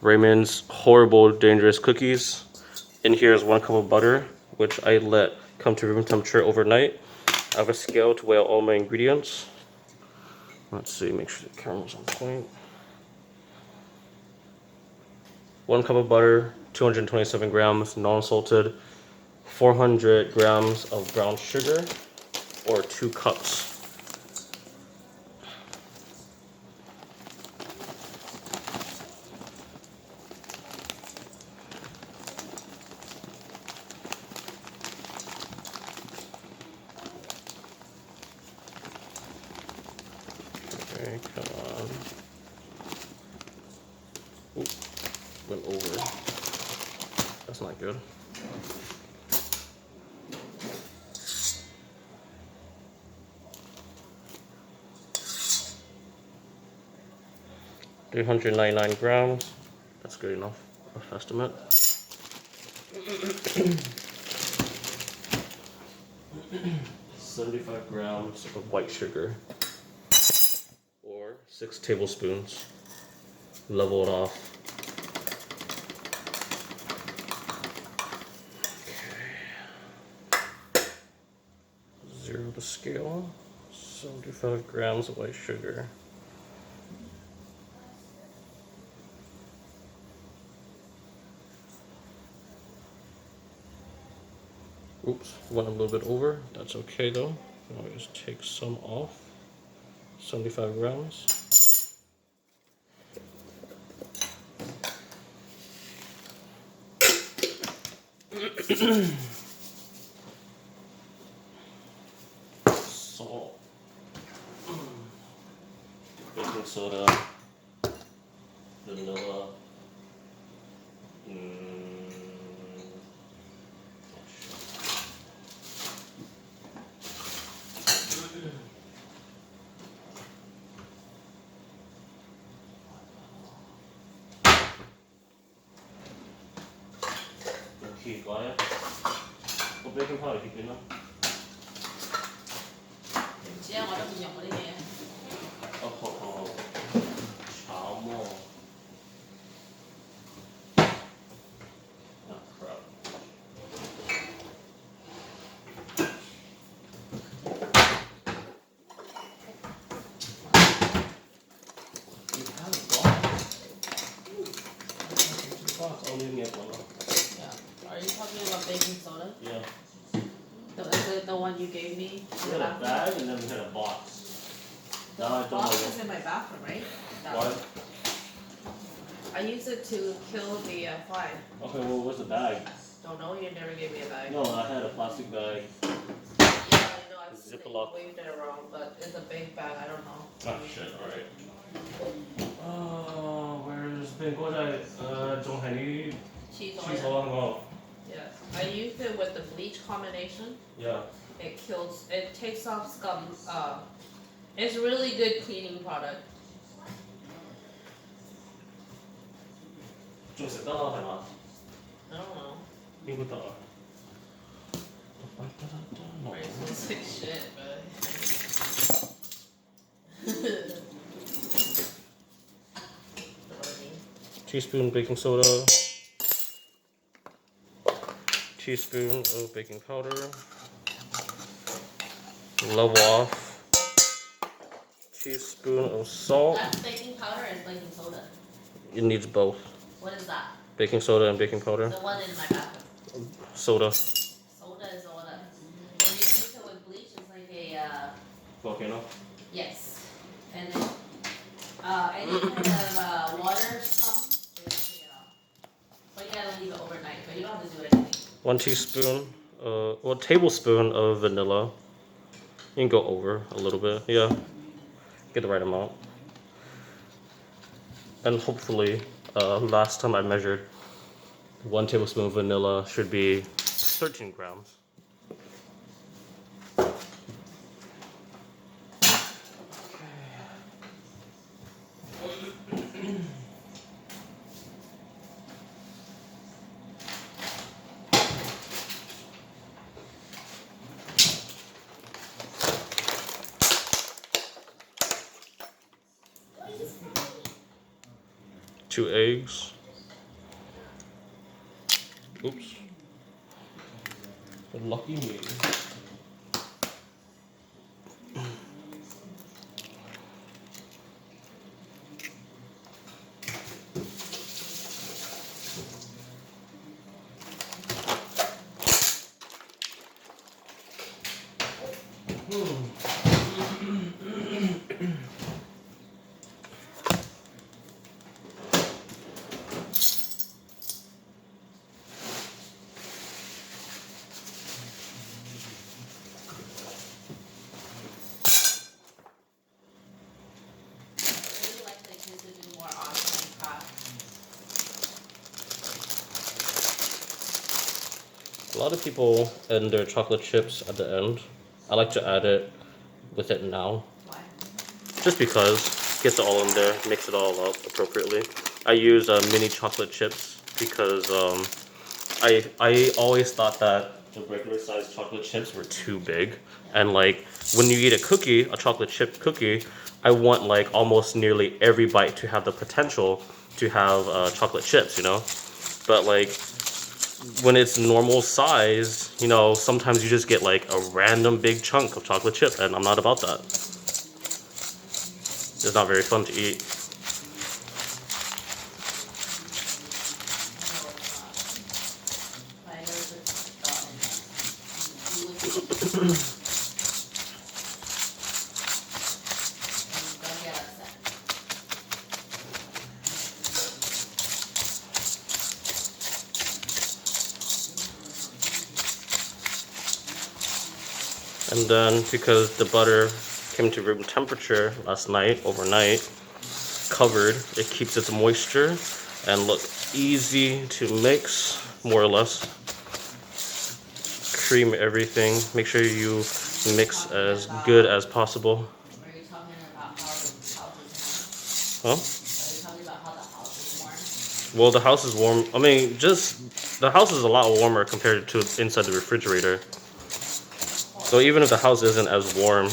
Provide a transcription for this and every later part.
Raymond's horrible, dangerous cookies. In here is 1 cup of butter, which I let come to room temperature overnight. I have a scale to weigh out all my ingredients. Let's see, make sure the camera's on point. 1 cup of butter, 227 grams, non-salted, 400 grams of brown sugar, or 2 cups. Okay, come on. Oop, went over. That's not good. $399 grams. That's good enough. Rough estimate. 75 grams of white sugar, or 6 tablespoons. Level it off. Okay. Zero to scale. 75 grams of white sugar. Oops, went a little bit over. That's okay though. I'll just take some off. 75 grams. Salt. Baking soda. Vanilla. Keep quiet. Có baking powder keep in đó. 唔知啊，我都唔用嗰啲嘢。哦，好，炒沫。Ah, crap. You have a box. I'll leave me one. Yeah. Are you talking about baking soda? Yeah. Is it the one you gave me? We had a bag and then we had a box. The Now I don't box know. is in my bathroom, right? That Why? one. I use it to kill the fly. Okay, well, where's the bag? Don't know. You never gave me a bag. No, I had a plastic bag. Yeah, I know. I've seen that you Ziploc. waved it around, but it's a big bag. I don't know. Oh shit! All right. Oh, where's been what I 仲係啲 Cheese 黐 oil. 手啊 Yes. I used it with the bleach combination. Yeah. It kills. It takes off scum. It's a really good cleaning product. 仲食得啦係嘛？ I don't know. 應該得啊。Right, it's like shit, but. Teaspoon baking soda. Teaspoon of baking powder. Level off. Teaspoon of salt. That's baking powder and baking soda. It needs both. What is that? Baking soda and baking powder. The one in my bathroom. Soda. Soda is soda. When you mix it with bleach, it's like a Volcano. yes. And then any kind of water scum, but you gotta leave it overnight. But you don't have to do anything. 1 teaspoon, tablespoon of vanilla. You can go over a little bit, yeah. Get the right amount. And hopefully, last time I measured, 1 tablespoon of vanilla should be 13 grams. 2 eggs. Oops. Lucky me. A lot of people add their chocolate chips at the end. I like to add it with it now. Why? Just because. Gets it all in there, mix it all up appropriately. I use mini chocolate chips because I always thought that the regular sized chocolate chips were too big. And like when you eat a cookie, a chocolate chip cookie, I want like almost nearly every bite to have the potential to have chocolate chips, you know? But like when it's normal size, you know, sometimes you just get like a random big chunk of chocolate chip, and I'm not about that. It's not very fun to eat. And then because the butter came to room temperature last night, overnight, covered, it keeps its moisture and look easy to mix, more or less. Cream everything. Make sure you mix as good as possible. Are you talking about how the house is Huh? warm? Are you talking about how the house is warm? Well, the house is warm. I mean, just the house is a lot warmer compared to inside the refrigerator. So even if the house isn't as warm,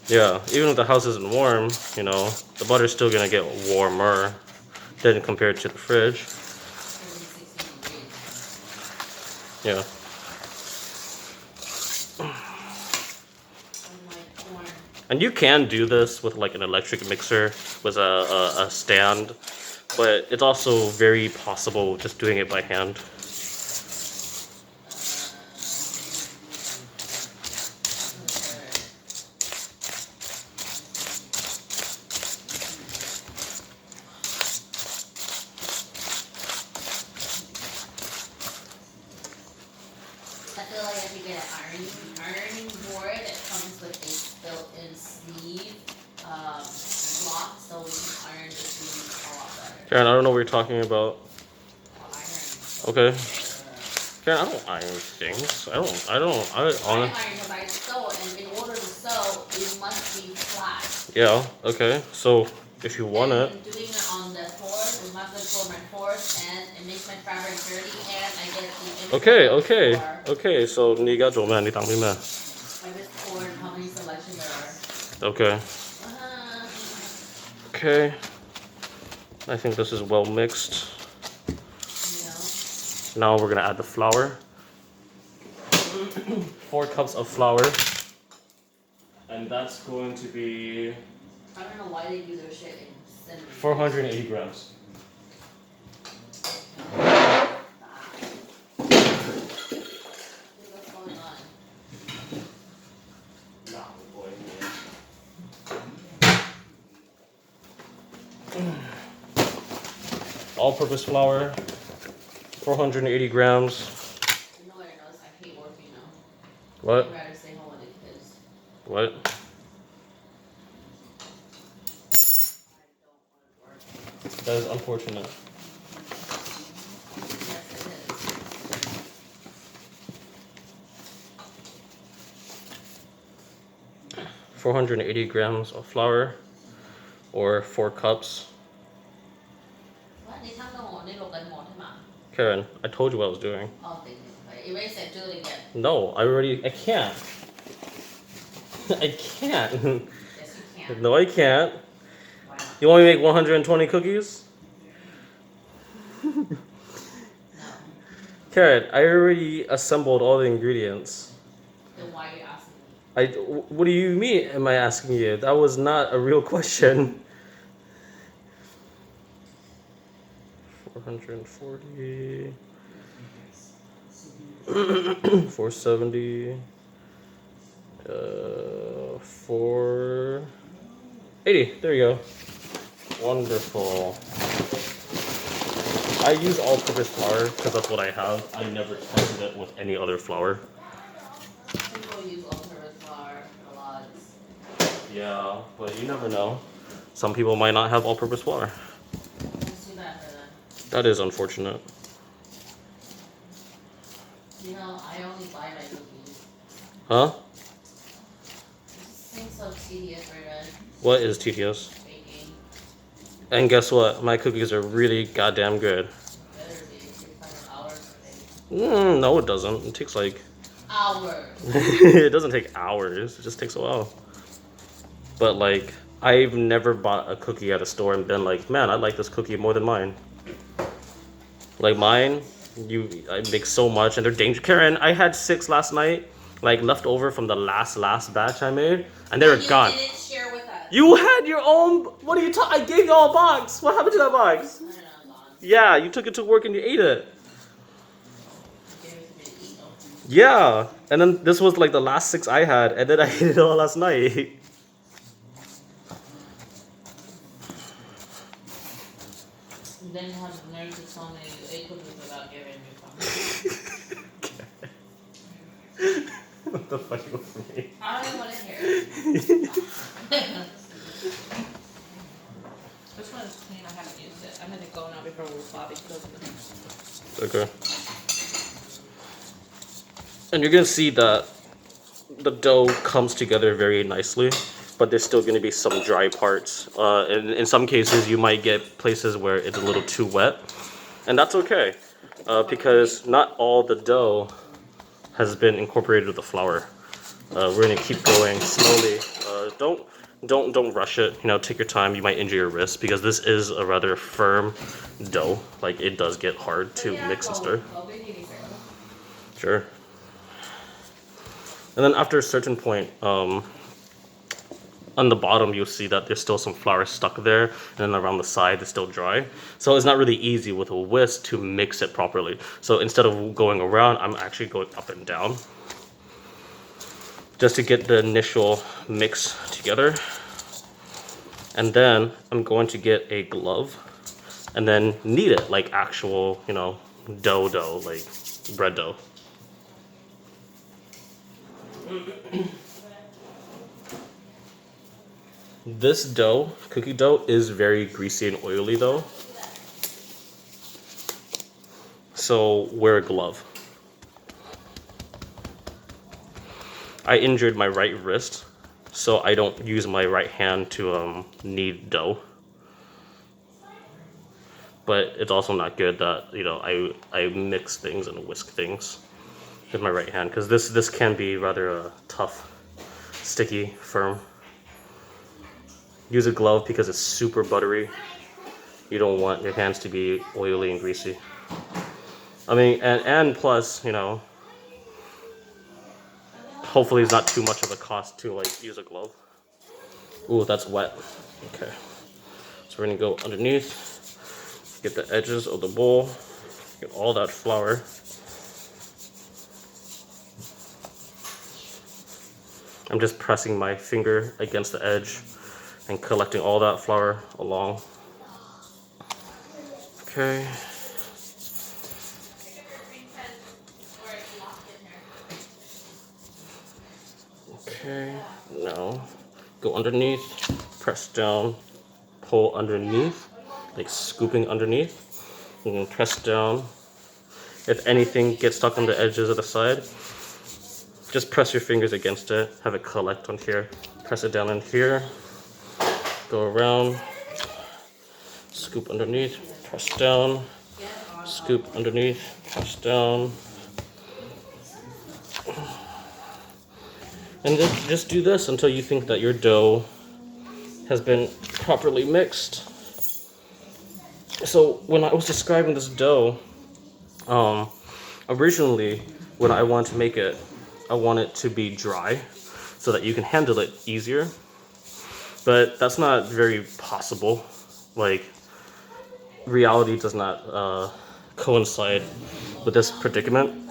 yeah, even if the house isn't warm, you know, the butter's still gonna get warmer than compared to the fridge. Yeah. And you can do this with like an electric mixer with a stand, but it's also very possible just doing it by hand. I feel like if you get an ironing board that comes with a built-in sleeve slot, so we can iron the sleeves a lot better. Karen, I don't know what you're talking about. Iron. Okay. Karen, I don't iron things. I I iron because I sew, and in order to sew, it must be flat. Yeah, okay. So if you want it. And doing it on the floor, it's not good for my pores, and it makes my fabric dirty, and I get the Okay. So 你而家做咩？你等啲咩？ I just poured how many selections there are. Okay. Okay. I think this is well mixed. Now we're gonna add the flour. 4 cups of flour. And that's going to be I don't know why they do their shit in cinnamon. 480 grams. What's going on? All-purpose flour, 480 grams. You know what I noticed? I hate working now. What? I'd rather stay home with the kids. What? I don't want to work. That is unfortunate. Yes, it is. 480 grams of flour, or 4 cups. What? 你聽到我呢錄緊我添嘛？ Karen, I told you what I was doing. Oh, thank you. Erase it. Do it again. No, I can't. I can't. Yes, you can. No, I can't. Why not? You want me to make 120 cookies? Karen, I already assembled all the ingredients. Then why are you asking me? What do you mean? Am I asking you? That was not a real question. 440. 470. 480. There you go. Wonderful. I use all-purpose flour because that's what I have. I never tested it with any other flour. People use all-purpose flour a lot. Yeah, but you never know. Some people might not have all-purpose flour. It's too bad for them. That is unfortunate. You know, I only buy my cookies. Huh? It seems so tedious for them. What is tedious? Baking. And guess what? My cookies are really goddamn good. Better be. It takes like hours to bake. No, it doesn't. It takes like... Hours. It doesn't take hours. It just takes a while. But like, I've never bought a cookie at a store and been like, man, I like this cookie more than mine. Like mine, I make so much and they're dangerous. Karen, I had 6 last night, like left over from the last batch I made, and they were gone. You didn't share with us. You had your own. What are you talking? I gave you all a box. What happened to that box? I don't know, gone. Yeah, you took it to work and you ate it. You gave it to me to eat, though. Yeah, and then this was like the last 6 I had, and then I ate it all last night. And then you have the nerve to tell me you ate cookies without giving me some. What the fuck was me? I don't even want to hear it. This one is clean. I haven't used it. I'm gonna go now before Bobby cooks it. Okay. And you're gonna see that the dough comes together very nicely, but there's still gonna be some dry parts. In some cases, you might get places where it's a little too wet, and that's okay, because not all the dough has been incorporated with the flour. We're gonna keep going slowly. Don't rush it. You know, take your time. You might injure your wrist because this is a rather firm dough. Like it does get hard to mix and stir. Sure. And then after a certain point, on the bottom you'll see that there's still some flour stuck there, and then around the side it's still dry. So it's not really easy with a whisk to mix it properly. So instead of going around, I'm actually going up and down, just to get the initial mix together. And then I'm going to get a glove and then knead it like actual, you know, dough, like bread dough. This dough, cookie dough, is very greasy and oily though. So wear a glove. I injured my right wrist, so I don't use my right hand to knead dough. But it's also not good that, you know, I mix things and whisk things with my right hand, because this can be rather tough, sticky, firm. Use a glove because it's super buttery. You don't want your hands to be oily and greasy. I mean, and plus, you know, hopefully it's not too much of a cost to like use a glove. Ooh, that's wet. Okay. So we're gonna go underneath, get the edges of the bowl, get all that flour. I'm just pressing my finger against the edge and collecting all that flour along. Okay. Okay, now go underneath, press down, pull underneath, like scooping underneath, and then press down. If anything gets stuck on the edges of the side, just press your fingers against it, have it collect on here, press it down in here, go around, scoop underneath, press down, scoop underneath, press down. And just do this until you think that your dough has been properly mixed. So when I was describing this dough, Originally, when I want to make it, I want it to be dry so that you can handle it easier. But that's not very possible. Like, reality does not coincide with this predicament.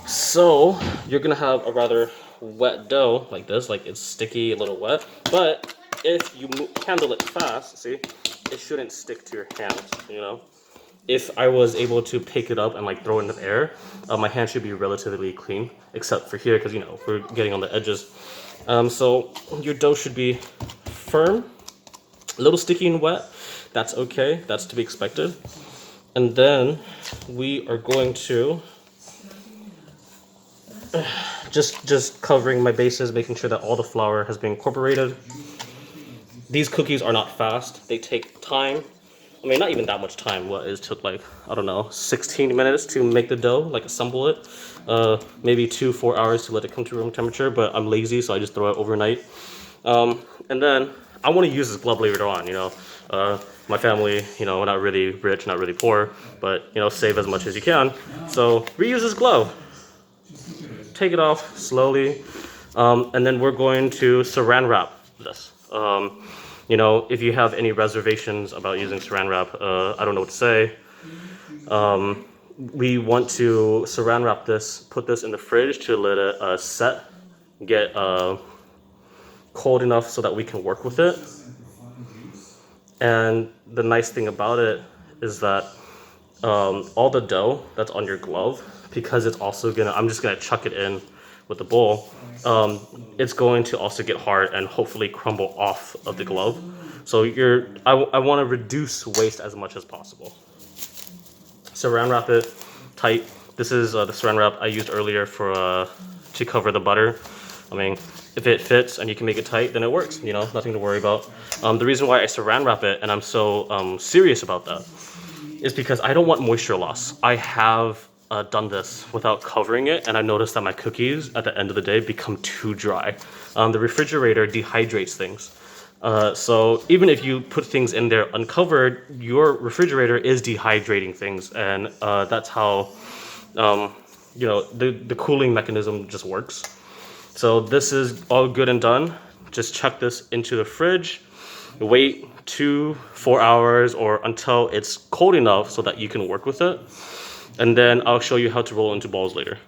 So, you're gonna have a rather wet dough like this, like it's sticky, a little wet. But if you handle it fast, see, it shouldn't stick to your hands, you know? If I was able to pick it up and like throw it in the air, my hand should be relatively clean, except for here, because you know, we're getting on the edges. So your dough should be firm, a little sticky and wet. That's okay, that's to be expected. And then we are going to just covering my bases, making sure that all the flour has been incorporated. These cookies are not fast, they take time. I mean, not even that much time. What it took like, I don't know, 16 minutes to make the dough, like assemble it. Maybe 2-4 hours to let it come to room temperature, but I'm lazy, so I just throw it overnight. And then I want to use this glove later on, you know. My family, you know, we're not really rich, not really poor, but, you know, save as much as you can. So reuse this glove. Take it off slowly. And then we're going to saran wrap this. You know, if you have any reservations about using saran wrap, I don't know what to say. We want to saran wrap this, put this in the fridge to let it set, get cold enough so that we can work with it. And the nice thing about it is that all the dough that's on your glove, because it's also gonna, I'm just gonna chuck it in with the bowl, it's going to also get hard and hopefully crumble off of the glove. So I want to reduce waste as much as possible. Saran wrap it tight. This is the saran wrap I used earlier for to cover the butter. I mean, if it fits and you can make it tight, then it works. You know, nothing to worry about. The reason why I saran wrap it, and I'm so serious about that, is because I don't want moisture loss. I have done this without covering it, and I noticed that my cookies at the end of the day become too dry. The refrigerator dehydrates things. So even if you put things in there uncovered, your refrigerator is dehydrating things, and that's how you know, the cooling mechanism just works. So this is all good and done. Just chuck this into the fridge, wait 2-4 hours or until it's cold enough so that you can work with it. And then I'll show you how to roll into balls later.